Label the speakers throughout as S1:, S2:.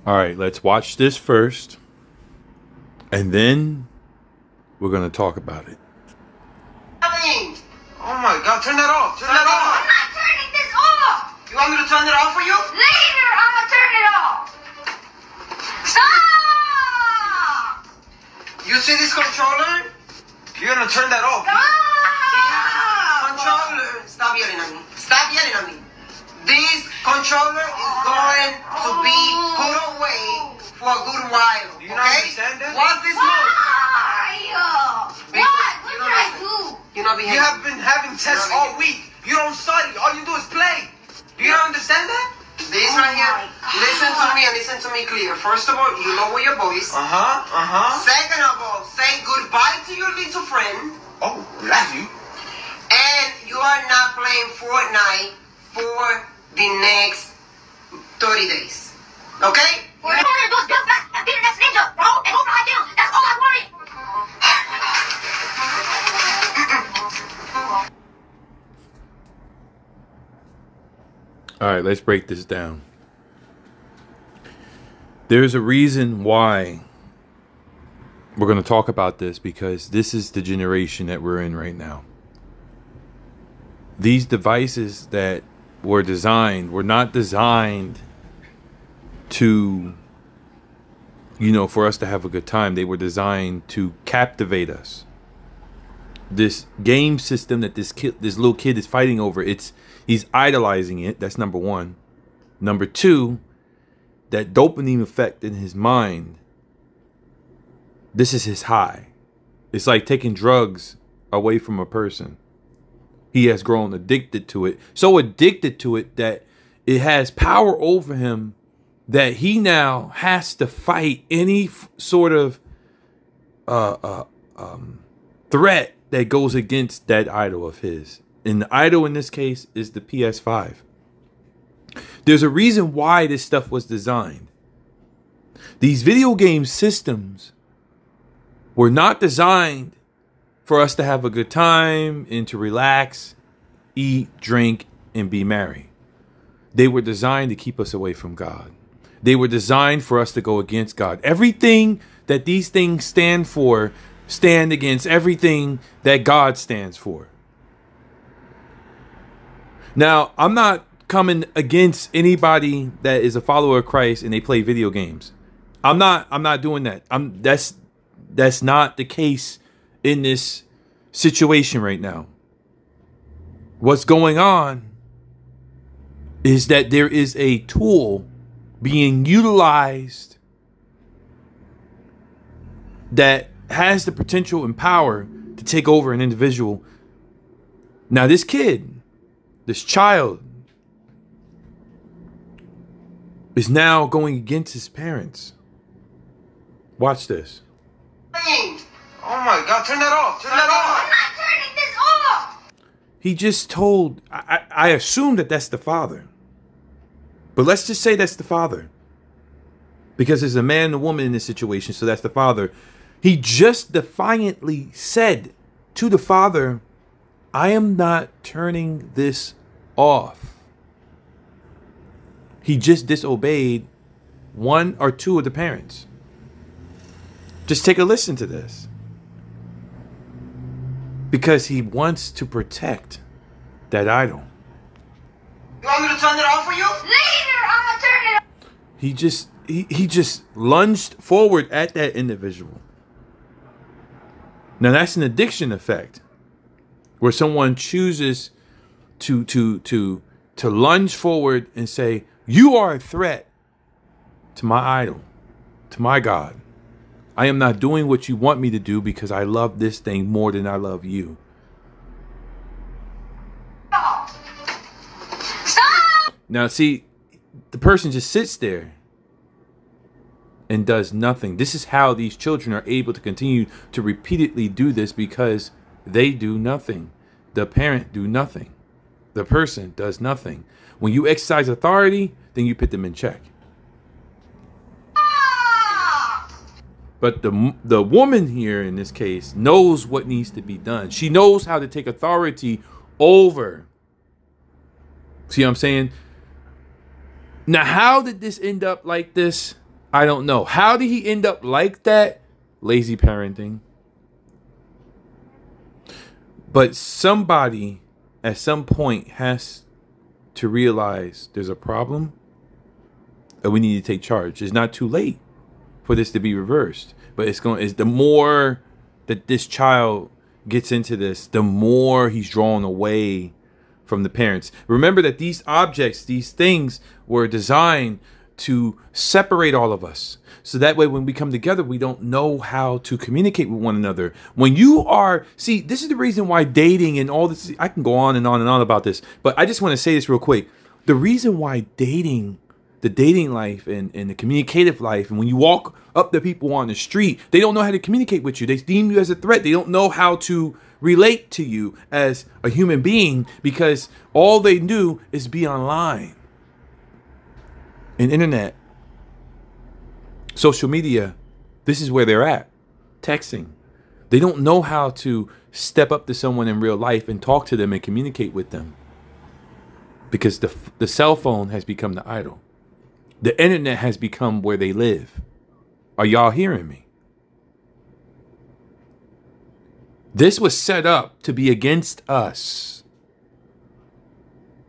S1: All right, let's watch this first, and then we're going to talk about it.
S2: Oh my God, turn that off. Turn that off.
S3: I'm not turning this off.
S2: You want me to turn it off for you?
S3: Later, I'm gonna turn it off. Stop!
S2: You see this controller? You're gonna turn that off.
S3: Stop!
S2: Controller. Stop yelling at me. Stop yelling at me. This controller is going to be put away for a good while. Do you not understand that? What's this move?
S3: Why? What? What did I do?
S2: You have been having tests all week. You don't study. All you do is play. Do you not understand that? This right here. Listen to me and listen to me clear. First of all, you lower your voice. Second of all, say goodbye to your little friend. Oh, that's you. And you are not playing Fortnite for the next 30 days. Okay?
S3: We're gonna do stuff fast and be the next ninja, bro. And go for my kills. That's all I wanted.
S1: All right, let's break this down. There's a reason why we're going to talk about this, because this is the generation that we're in right now. These devices that were not designed to, for us to have a good time. They were designed to captivate us. This game system that this little kid is fighting over, he's idolizing it. That's number one. Number two, that dopamine effect in his mind. This is his high. It's like taking drugs away from a person. He has grown addicted to it. So addicted to it that it has power over him, that he now has to fight any sort of threat that goes against that idol of his. And the idol in this case is the PS5. There's a reason why this stuff was designed. These video game systems were not designed for us to have a good time and to relax, eat, drink, and be merry. They were designed to keep us away from God. They were designed for us to go against God. Everything that these things stand for stand against everything that God stands for. Now, I'm not coming against anybody that is a follower of Christ and they play video games. I'm not doing that. That's not the case in this situation right now. What's going on is that there is a tool being utilized that has the potential and power to take over an individual. Now, this child is now going against his parents. Watch this.
S2: Oh my God, turn that off. Turn that off.
S3: I'm not turning this off.
S1: He just told, I assume that's the father. But let's just say that's the father. Because there's a man and a woman in this situation, so that's the father. He just defiantly said to the father, I am not turning this off. He just disobeyed one or two of the parents. Just take a listen to this. Because he wants to protect that idol.
S2: You want me to turn it off for you?
S3: Later, I'm gonna turn it off.
S1: He just lunged forward at that individual. Now that's an addiction effect, where someone chooses to lunge forward and say, you are a threat to my idol, to my God. I am not doing what you want me to do because I love this thing more than I love you.
S3: Stop!
S1: Now, see, the person just sits there and does nothing. This is how these children are able to continue to repeatedly do this, because they do nothing. The parent do nothing. The person does nothing. When you exercise authority, then you put them in check. But the woman here in this case knows what needs to be done. She knows how to take authority over. See what I'm saying? Now, how did this end up like this? I don't know. How did he end up like that? Lazy parenting. But somebody at some point has to realize there's a problem and we need to take charge. It's not too late for this to be reversed. But it's the more that this child gets into this, the more he's drawn away from the parents. Remember that these objects, these things were designed to separate all of us. So that way, when we come together, we don't know how to communicate with one another. When you are, see, this is the reason why dating and all this, I can go on and on and on about this, but I just want to say this real quick. The reason why dating, the dating life and the communicative life, and when you walk up to people on the street, they don't know how to communicate with you. They deem you as a threat. They don't know how to relate to you as a human being because all they do is be online. And internet, social media, this is where they're at. Texting. They don't know how to step up to someone in real life and talk to them and communicate with them. Because the cell phone has become the idol. The internet has become where they live. Are y'all hearing me? This was set up to be against us.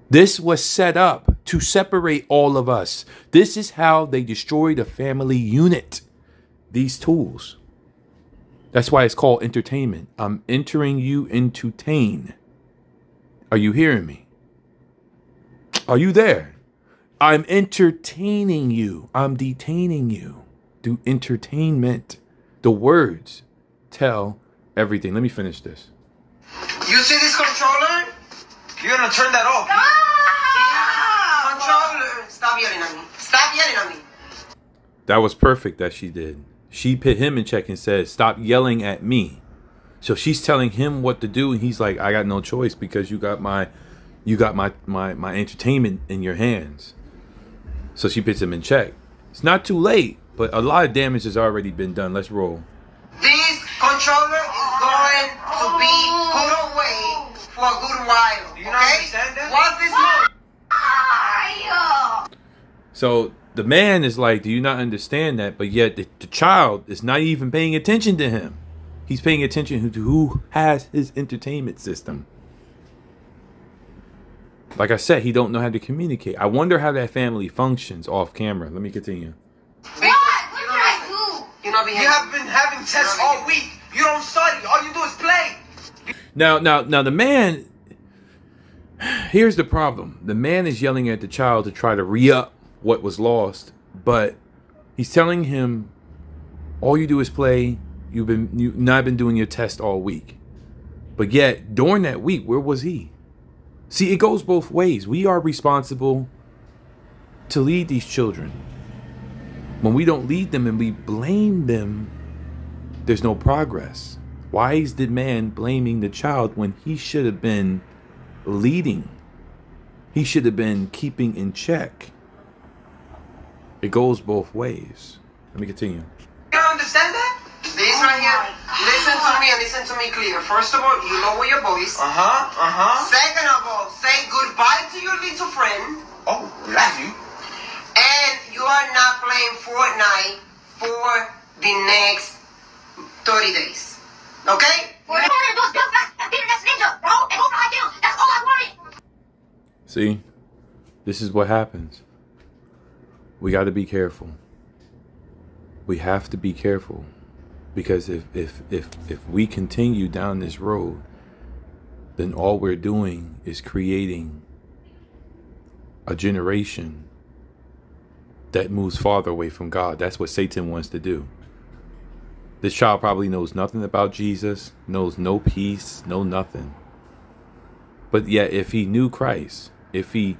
S1: This was set up to separate all of us. This is how they destroyed a family unit. These tools. That's why it's called entertainment. I'm entering you into entertain. Are you hearing me? Are you there? I'm entertaining you. I'm detaining you. Do entertainment. The words tell everything. Let me finish this.
S2: You see this controller? You're gonna turn that off. Controller. Stop yelling at me. Stop yelling at me.
S1: That was perfect that she did. She put him in check and said, stop yelling at me. So she's telling him what to do. And he's like, I got no choice because you got my entertainment in your hands. So she puts him in check. It's not too late, but a lot of damage has already been done. Let's roll.
S2: This controller is going to be put away for a good while. Do you not understand that? What's this move?
S1: So the man is like, do you not understand that? But yet the child is not even paying attention to him. He's paying attention to who has his entertainment system. Like I said, he don't know how to communicate. I wonder how that family functions off camera. Let me continue.
S3: What? What did I do?
S2: You have been having tests all week. You don't study. All you do is play.
S1: Now the man, here's the problem. The man is yelling at the child to try to re-up what was lost, but he's telling him, all you do is play. You've not been doing your test all week. But yet, during that week, where was he? See, it goes both ways. We are responsible to lead these children. When we don't lead them and we blame them, there's no progress. Why is the man blaming the child when he should have been leading? He should have been keeping in check. It goes both ways. Let me continue.
S2: You don't understand that? This right here, listen to me and listen to me clear. First of all, you lower your voice. Second of all, say goodbye to your little friend. Oh, love you. And you are not playing Fortnite for the next 30 days. Okay?
S3: All I wanted to do is build fast and be the next ninja, bro, and go for like you. That's all I wanted.
S1: See, this is what happens. We got to be careful. We have to be careful. Because if we continue down this road, then all we're doing is creating a generation that moves farther away from God. That's what Satan wants to do. This child probably knows nothing about Jesus, knows no peace, no nothing. But yet if he knew Christ, he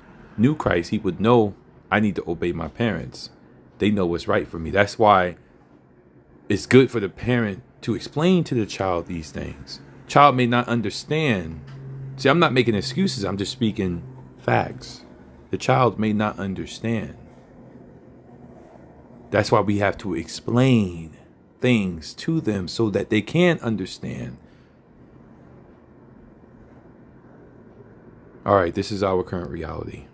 S1: would know, I need to obey my parents. They know what's right for me. That's why it's good for the parent to explain to the child these things. Child may not understand. See, I'm not making excuses. I'm just speaking facts. The child may not understand. That's why we have to explain things to them so that they can understand. All right, this is our current reality.